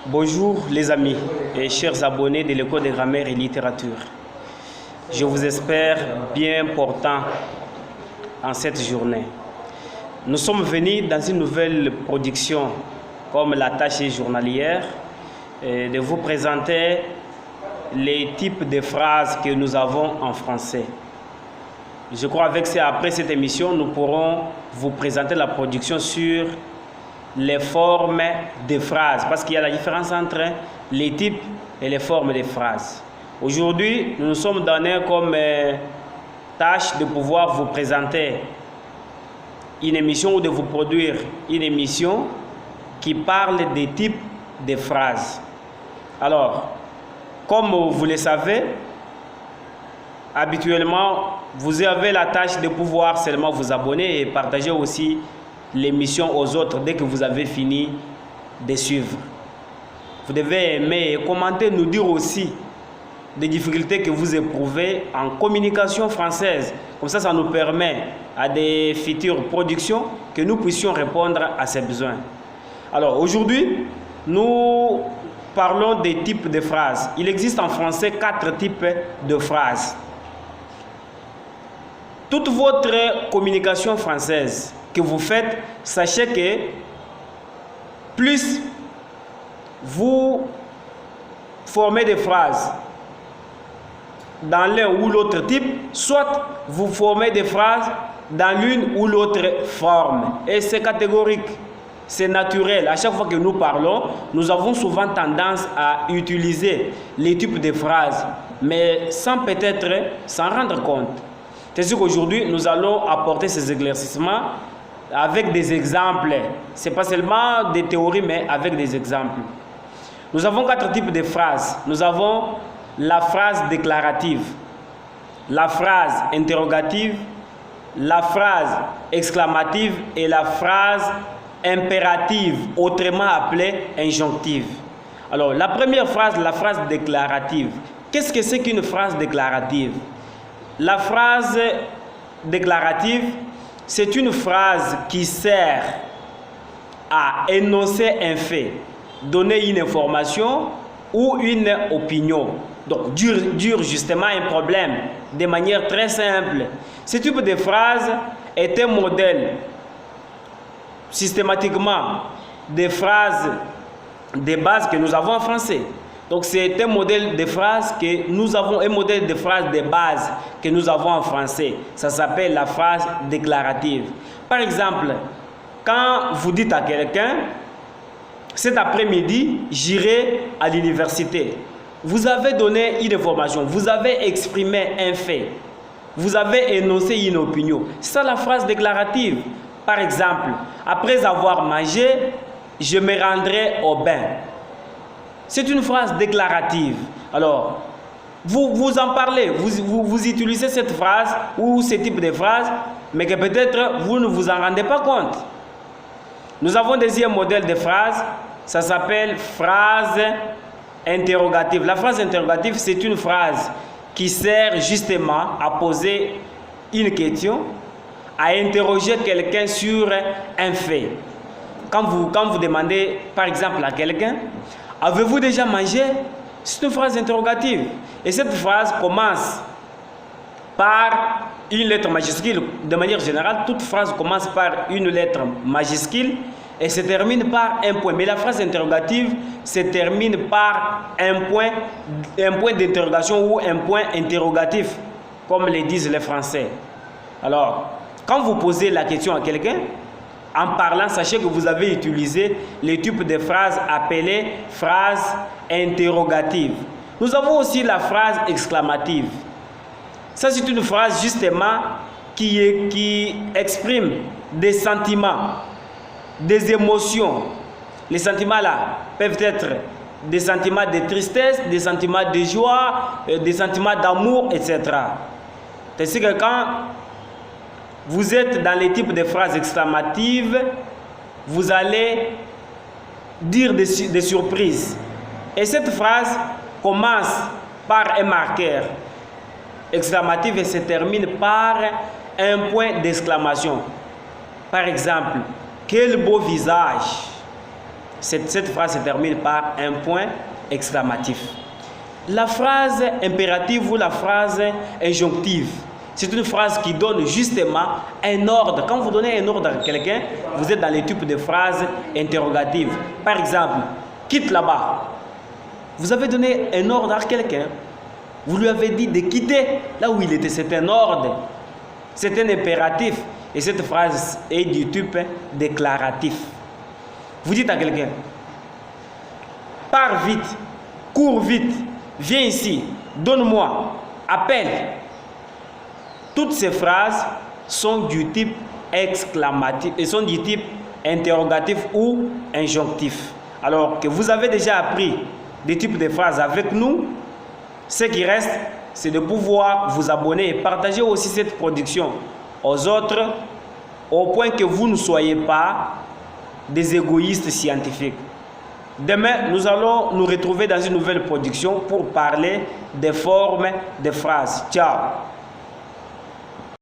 Bonjour les amis et chers abonnés de l'école de grammaire et littérature. Je vous espère bien portant en cette journée. Nous sommes venus dans une nouvelle production comme la tâche journalière de vous présenter les types de phrases que nous avons en français. Je crois après cette émission, nous pourrons vous présenter la production sur les formes de phrases, parce qu'il y a la différence entre les types et les formes de phrases. Aujourd'hui, nous nous sommes donnés comme tâche de pouvoir vous présenter une émission ou de vous produire une émission qui parle des types de phrases. Alors, comme vous le savez, habituellement, vous avez la tâche de pouvoir seulement vous abonner et partager aussi l'émission aux autres dès que vous avez fini de suivre. Vous devez aimer et commenter, nous dire aussi des difficultés que vous éprouvez en communication française. Comme ça, ça nous permet à des futures productions que nous puissions répondre à ces besoins. Alors aujourd'hui, nous parlons des types de phrases. Il existe en français 4 types de phrases. Toute votre communication française que vous faites, sachez que plus vous formez des phrases dans l'un ou l'autre type, soit vous formez des phrases dans l'une ou l'autre forme. Et c'est catégorique, c'est naturel. À chaque fois que nous parlons, nous avons souvent tendance à utiliser les types de phrases, mais sans peut-être s'en rendre compte. C'est sûr qu'aujourd'hui, nous allons apporter ces éclaircissements avec des exemples. Ce n'est pas seulement des théories, mais avec des exemples. Nous avons 4 types de phrases. Nous avons la phrase déclarative, la phrase interrogative, la phrase exclamative et la phrase impérative, autrement appelée injonctive. Alors, la première phrase, la phrase déclarative. Qu'est-ce que c'est qu'une phrase déclarative? La phrase déclarative, c'est une phrase qui sert à énoncer un fait, donner une information ou une opinion. Donc, dire justement un problème de manière très simple. Ce type de phrase est un modèle systématiquement des phrases de base que nous avons en français. Donc, c'est un modèle de phrase que nous avons, un modèle de phrase de base que nous avons en français. Ça s'appelle la phrase déclarative. Par exemple, quand vous dites à quelqu'un, cet après-midi, j'irai à l'université. Vous avez donné une information, vous avez exprimé un fait, vous avez énoncé une opinion. C'est ça la phrase déclarative. Par exemple, après avoir mangé, je me rendrai au bain. C'est une phrase déclarative. Alors, vous en parlez, vous utilisez cette phrase ou ce type de phrase, mais que peut-être vous ne vous en rendez pas compte. Nous avons un deuxième modèle de phrase, ça s'appelle phrase interrogative. La phrase interrogative, c'est une phrase qui sert justement à poser une question, à interroger quelqu'un sur un fait. Quand vous demandez, par exemple, à quelqu'un, avez-vous déjà mangé? C'est une phrase interrogative. Et cette phrase commence par une lettre majuscule. De manière générale, toute phrase commence par une lettre majuscule et se termine par un point. Mais la phrase interrogative se termine par un point d'interrogation ou un point interrogatif, comme le disent les Français. Alors, quand vous posez la question à quelqu'un, en parlant, sachez que vous avez utilisé les types de phrases appelées phrases interrogatives. Nous avons aussi la phrase exclamative. Ça, c'est une phrase justement qui exprime des sentiments, des émotions. Les sentiments là peuvent être des sentiments de tristesse, des sentiments de joie, des sentiments d'amour, etc. C'est que quand vous êtes dans les types de phrases exclamatives, vous allez dire des surprises. Et cette phrase commence par un marqueur exclamatif et se termine par un point d'exclamation. Par exemple, quel beau visage! cette phrase se termine par un point exclamatif. La phrase impérative ou la phrase injonctive, c'est une phrase qui donne justement un ordre. Quand vous donnez un ordre à quelqu'un, vous êtes dans les types de phrases interrogatives. Par exemple, quitte là-bas. Vous avez donné un ordre à quelqu'un. Vous lui avez dit de quitter là où il était. C'est un ordre. C'est un impératif. Et cette phrase est du type déclaratif. Vous dites à quelqu'un, pars vite, cours vite, viens ici, donne-moi, appelle. Toutes ces phrases sont du type exclamatif et sont du type interrogatif ou injonctif. Alors que vous avez déjà appris des types de phrases avec nous, ce qui reste, c'est de pouvoir vous abonner et partager aussi cette production aux autres, au point que vous ne soyez pas des égoïstes scientifiques. Demain, nous allons nous retrouver dans une nouvelle production pour parler des formes de phrases. Ciao!